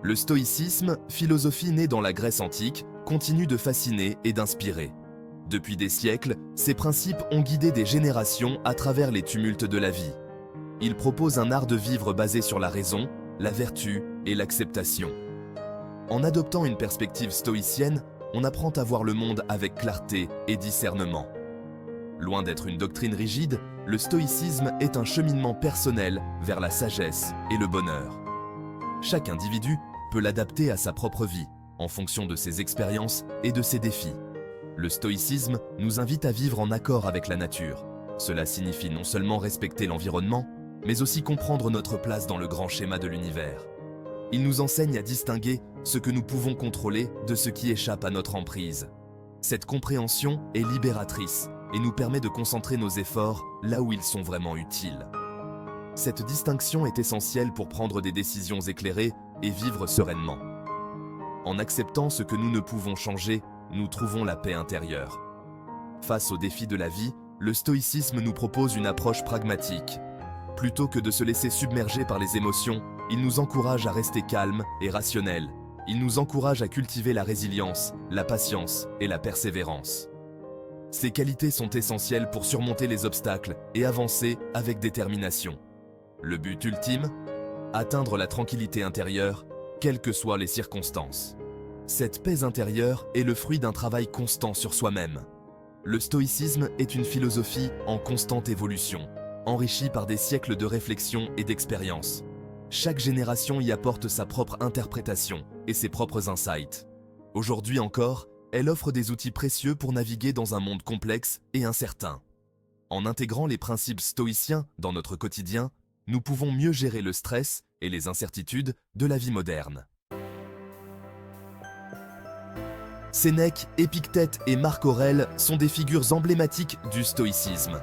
Le stoïcisme, philosophie née dans la Grèce antique, continue de fasciner et d'inspirer. Depuis des siècles, ces principes ont guidé des générations à travers les tumultes de la vie. Ils proposent un art de vivre basé sur la raison, la vertu et l'acceptation. En adoptant une perspective stoïcienne, on apprend à voir le monde avec clarté et discernement. Loin d'être une doctrine rigide, le stoïcisme est un cheminement personnel vers la sagesse et le bonheur. Chaque individu peut l'adapter à sa propre vie, en fonction de ses expériences et de ses défis. Le stoïcisme nous invite à vivre en accord avec la nature. Cela signifie non seulement respecter l'environnement, mais aussi comprendre notre place dans le grand schéma de l'univers. Il nous enseigne à distinguer ce que nous pouvons contrôler de ce qui échappe à notre emprise. Cette compréhension est libératrice et nous permet de concentrer nos efforts là où ils sont vraiment utiles. Cette distinction est essentielle pour prendre des décisions éclairées et vivre sereinement. En acceptant ce que nous ne pouvons changer, nous trouvons la paix intérieure. Face aux défis de la vie, le stoïcisme nous propose une approche pragmatique. Plutôt que de se laisser submerger par les émotions, il nous encourage à rester calme et rationnel. Il nous encourage à cultiver la résilience, la patience et la persévérance. Ces qualités sont essentielles pour surmonter les obstacles et avancer avec détermination. Le but ultime ? Atteindre la tranquillité intérieure, quelles que soient les circonstances. Cette paix intérieure est le fruit d'un travail constant sur soi-même. Le stoïcisme est une philosophie en constante évolution, enrichie par des siècles de réflexion et d'expérience. Chaque génération y apporte sa propre interprétation et ses propres insights. Aujourd'hui encore, elle offre des outils précieux pour naviguer dans un monde complexe et incertain. En intégrant les principes stoïciens dans notre quotidien, nous pouvons mieux gérer le stress et les incertitudes de la vie moderne. Sénèque, Épictète et Marc Aurèle sont des figures emblématiques du stoïcisme.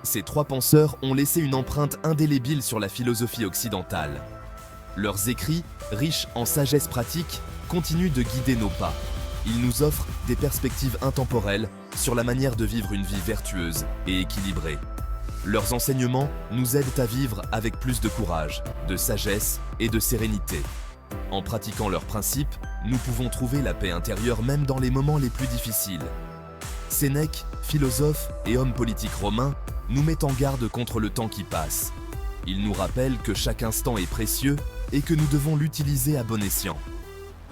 Ces trois penseurs ont laissé une empreinte indélébile sur la philosophie occidentale. Leurs écrits, riches en sagesse pratique, continuent de guider nos pas. Ils nous offrent des perspectives intemporelles sur la manière de vivre une vie vertueuse et équilibrée. Leurs enseignements nous aident à vivre avec plus de courage, de sagesse et de sérénité. En pratiquant leurs principes, nous pouvons trouver la paix intérieure même dans les moments les plus difficiles. Sénèque, philosophe et homme politique romain, nous met en garde contre le temps qui passe. Il nous rappelle que chaque instant est précieux et que nous devons l'utiliser à bon escient.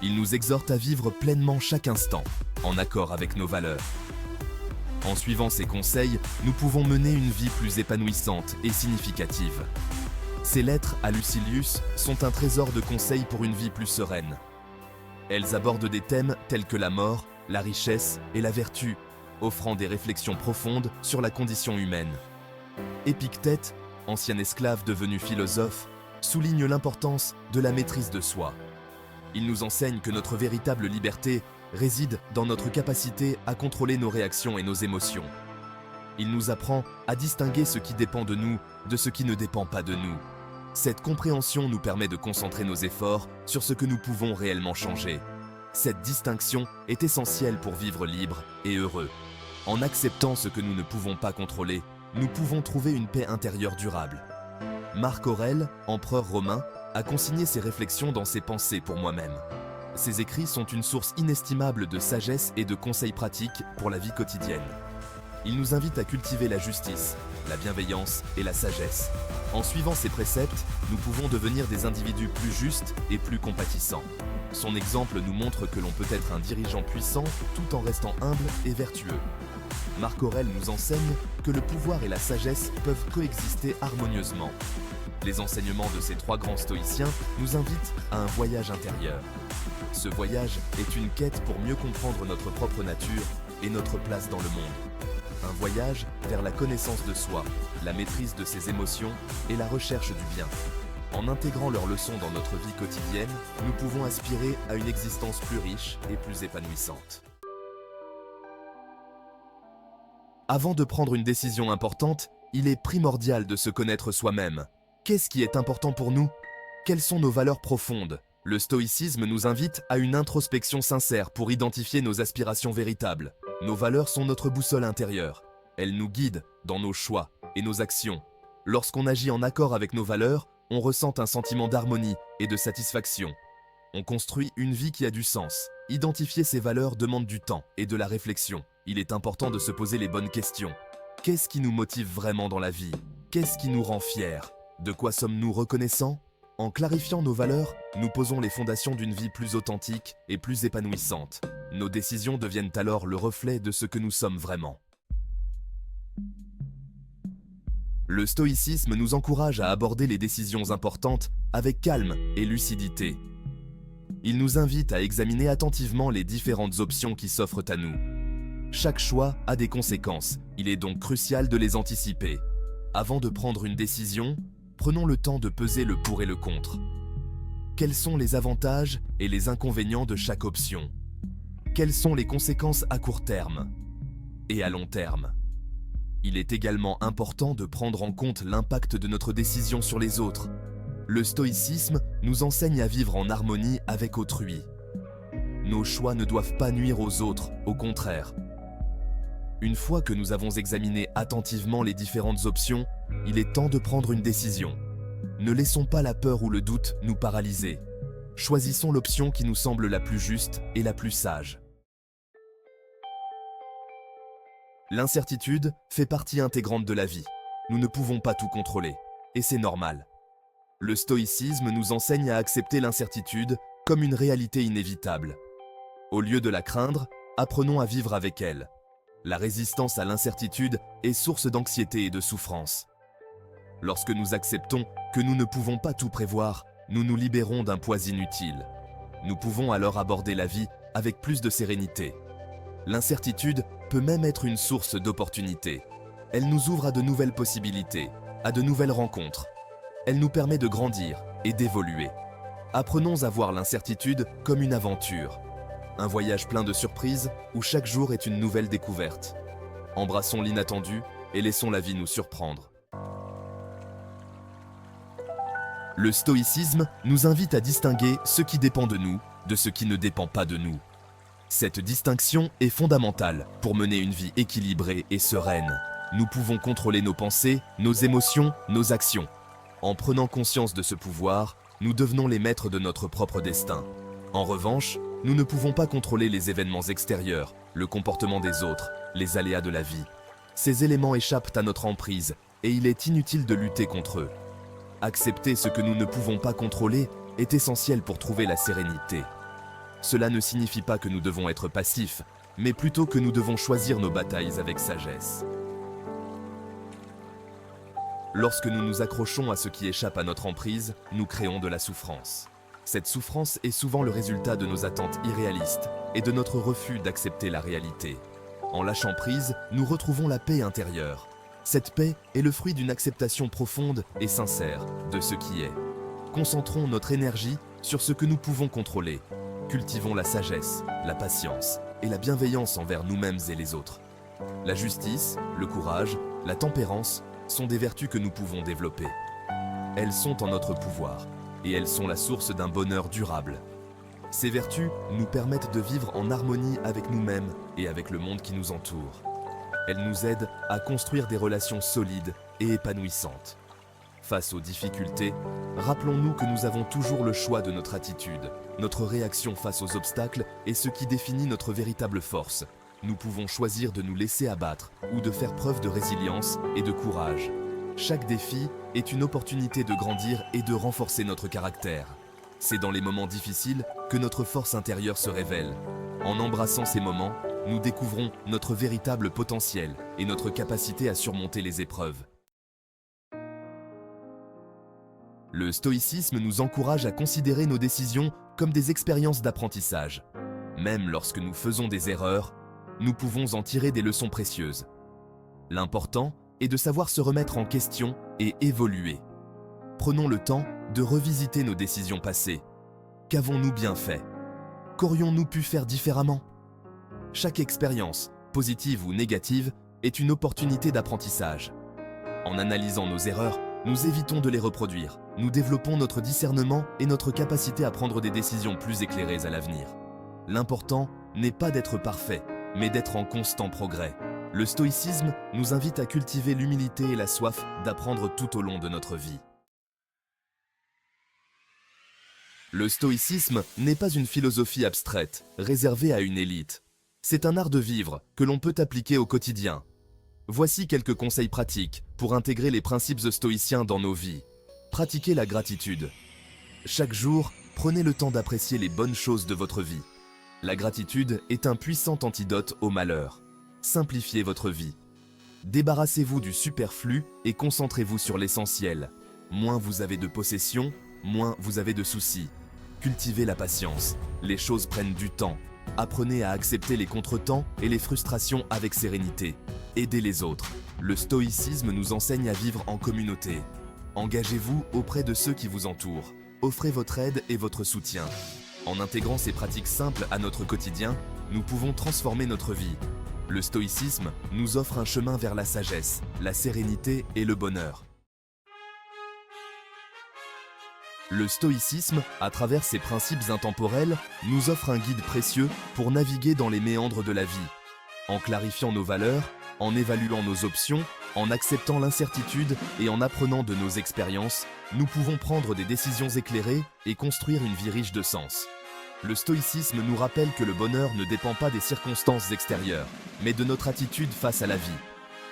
Il nous exhorte à vivre pleinement chaque instant, en accord avec nos valeurs. En suivant ses conseils, nous pouvons mener une vie plus épanouissante et significative. Ces lettres à Lucilius sont un trésor de conseils pour une vie plus sereine. Elles abordent des thèmes tels que la mort, la richesse et la vertu, offrant des réflexions profondes sur la condition humaine. Épictète, ancien esclave devenu philosophe, souligne l'importance de la maîtrise de soi. Il nous enseigne que notre véritable liberté réside dans notre capacité à contrôler nos réactions et nos émotions. Il nous apprend à distinguer ce qui dépend de nous de ce qui ne dépend pas de nous. Cette compréhension nous permet de concentrer nos efforts sur ce que nous pouvons réellement changer. Cette distinction est essentielle pour vivre libre et heureux. En acceptant ce que nous ne pouvons pas contrôler, nous pouvons trouver une paix intérieure durable. Marc Aurèle, empereur romain, a consigné ses réflexions dans ses Pensées pour moi-même. Ses écrits sont une source inestimable de sagesse et de conseils pratiques pour la vie quotidienne. Il nous invite à cultiver la justice, la bienveillance et la sagesse. En suivant ses préceptes, nous pouvons devenir des individus plus justes et plus compatissants. Son exemple nous montre que l'on peut être un dirigeant puissant tout en restant humble et vertueux. Marc Aurèle nous enseigne que le pouvoir et la sagesse peuvent coexister harmonieusement. Les enseignements de ces trois grands stoïciens nous invitent à un voyage intérieur. Ce voyage est une quête pour mieux comprendre notre propre nature et notre place dans le monde. Un voyage vers la connaissance de soi, la maîtrise de ses émotions et la recherche du bien. En intégrant leurs leçons dans notre vie quotidienne, nous pouvons aspirer à une existence plus riche et plus épanouissante. Avant de prendre une décision importante, il est primordial de se connaître soi-même. Qu'est-ce qui est important pour nous? Quelles sont nos valeurs profondes? Le stoïcisme nous invite à une introspection sincère pour identifier nos aspirations véritables. Nos valeurs sont notre boussole intérieure. Elles nous guident dans nos choix et nos actions. Lorsqu'on agit en accord avec nos valeurs, on ressent un sentiment d'harmonie et de satisfaction. On construit une vie qui a du sens. Identifier ses valeurs demande du temps et de la réflexion. Il est important de se poser les bonnes questions. Qu'est-ce qui nous motive vraiment dans la vie? Qu'est-ce qui nous rend fiers? De quoi sommes-nous reconnaissants? En clarifiant nos valeurs, nous posons les fondations d'une vie plus authentique et plus épanouissante. Nos décisions deviennent alors le reflet de ce que nous sommes vraiment. Le stoïcisme nous encourage à aborder les décisions importantes avec calme et lucidité. Il nous invite à examiner attentivement les différentes options qui s'offrent à nous. Chaque choix a des conséquences, il est donc crucial de les anticiper. Avant de prendre une décision, prenons le temps de peser le pour et le contre. Quels sont les avantages et les inconvénients de chaque option? Quelles sont les conséquences à court terme et à long terme? Il est également important de prendre en compte l'impact de notre décision sur les autres. Le stoïcisme nous enseigne à vivre en harmonie avec autrui. Nos choix ne doivent pas nuire aux autres, au contraire. Une fois que nous avons examiné attentivement les différentes options, il est temps de prendre une décision. Ne laissons pas la peur ou le doute nous paralyser. Choisissons l'option qui nous semble la plus juste et la plus sage. L'incertitude fait partie intégrante de la vie. Nous ne pouvons pas tout contrôler, et c'est normal. Le stoïcisme nous enseigne à accepter l'incertitude comme une réalité inévitable. Au lieu de la craindre, apprenons à vivre avec elle. La résistance à l'incertitude est source d'anxiété et de souffrance. Lorsque nous acceptons que nous ne pouvons pas tout prévoir, nous nous libérons d'un poids inutile. Nous pouvons alors aborder la vie avec plus de sérénité. L'incertitude peut même être une source d'opportunités. Elle nous ouvre à de nouvelles possibilités, à de nouvelles rencontres. Elle nous permet de grandir et d'évoluer. Apprenons à voir l'incertitude comme une aventure. Un voyage plein de surprises où chaque jour est une nouvelle découverte. Embrassons l'inattendu et laissons la vie nous surprendre. Le stoïcisme nous invite à distinguer ce qui dépend de nous de ce qui ne dépend pas de nous. Cette distinction est fondamentale pour mener une vie équilibrée et sereine. Nous pouvons contrôler nos pensées, nos émotions, nos actions. En prenant conscience de ce pouvoir, nous devenons les maîtres de notre propre destin. En revanche, nous ne pouvons pas contrôler les événements extérieurs, le comportement des autres, les aléas de la vie. Ces éléments échappent à notre emprise et il est inutile de lutter contre eux. Accepter ce que nous ne pouvons pas contrôler est essentiel pour trouver la sérénité. Cela ne signifie pas que nous devons être passifs, mais plutôt que nous devons choisir nos batailles avec sagesse. Lorsque nous nous accrochons à ce qui échappe à notre emprise, nous créons de la souffrance. Cette souffrance est souvent le résultat de nos attentes irréalistes et de notre refus d'accepter la réalité. En lâchant prise, nous retrouvons la paix intérieure. Cette paix est le fruit d'une acceptation profonde et sincère de ce qui est. Concentrons notre énergie sur ce que nous pouvons contrôler. Cultivons la sagesse, la patience et la bienveillance envers nous-mêmes et les autres. La justice, le courage, la tempérance sont des vertus que nous pouvons développer. Elles sont en notre pouvoir et elles sont la source d'un bonheur durable. Ces vertus nous permettent de vivre en harmonie avec nous-mêmes et avec le monde qui nous entoure. Elles nous aident à construire des relations solides et épanouissantes. Face aux difficultés, rappelons-nous que nous avons toujours le choix de notre attitude. Notre réaction face aux obstacles est ce qui définit notre véritable force. Nous pouvons choisir de nous laisser abattre ou de faire preuve de résilience et de courage. Chaque défi est une opportunité de grandir et de renforcer notre caractère. C'est dans les moments difficiles que notre force intérieure se révèle. En embrassant ces moments, nous découvrons notre véritable potentiel et notre capacité à surmonter les épreuves. Le stoïcisme nous encourage à considérer nos décisions comme des expériences d'apprentissage. Même lorsque nous faisons des erreurs, nous pouvons en tirer des leçons précieuses. L'important est de savoir se remettre en question et évoluer. Prenons le temps de revisiter nos décisions passées. Qu'avons-nous bien fait? Qu'aurions-nous pu faire différemment? Chaque expérience, positive ou négative, est une opportunité d'apprentissage. En analysant nos erreurs, nous évitons de les reproduire. Nous développons notre discernement et notre capacité à prendre des décisions plus éclairées à l'avenir. L'important n'est pas d'être parfait, mais d'être en constant progrès. Le stoïcisme nous invite à cultiver l'humilité et la soif d'apprendre tout au long de notre vie. Le stoïcisme n'est pas une philosophie abstraite, réservée à une élite. C'est un art de vivre que l'on peut appliquer au quotidien. Voici quelques conseils pratiques pour intégrer les principes stoïciens dans nos vies. Pratiquez la gratitude. Chaque jour, prenez le temps d'apprécier les bonnes choses de votre vie. La gratitude est un puissant antidote au malheur. Simplifiez votre vie. Débarrassez-vous du superflu et concentrez-vous sur l'essentiel. Moins vous avez de possessions, moins vous avez de soucis. Cultivez la patience. Les choses prennent du temps. Apprenez à accepter les contretemps et les frustrations avec sérénité. Aidez les autres. Le stoïcisme nous enseigne à vivre en communauté. Engagez-vous auprès de ceux qui vous entourent. Offrez votre aide et votre soutien. En intégrant ces pratiques simples à notre quotidien, nous pouvons transformer notre vie. Le stoïcisme nous offre un chemin vers la sagesse, la sérénité et le bonheur. Le stoïcisme, à travers ses principes intemporels, nous offre un guide précieux pour naviguer dans les méandres de la vie. En clarifiant nos valeurs, en évaluant nos options, en acceptant l'incertitude et en apprenant de nos expériences, nous pouvons prendre des décisions éclairées et construire une vie riche de sens. Le stoïcisme nous rappelle que le bonheur ne dépend pas des circonstances extérieures, mais de notre attitude face à la vie.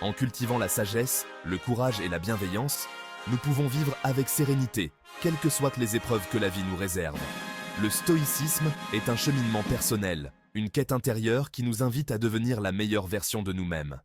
En cultivant la sagesse, le courage et la bienveillance, nous pouvons vivre avec sérénité, quelles que soient les épreuves que la vie nous réserve. Le stoïcisme est un cheminement personnel, une quête intérieure qui nous invite à devenir la meilleure version de nous-mêmes.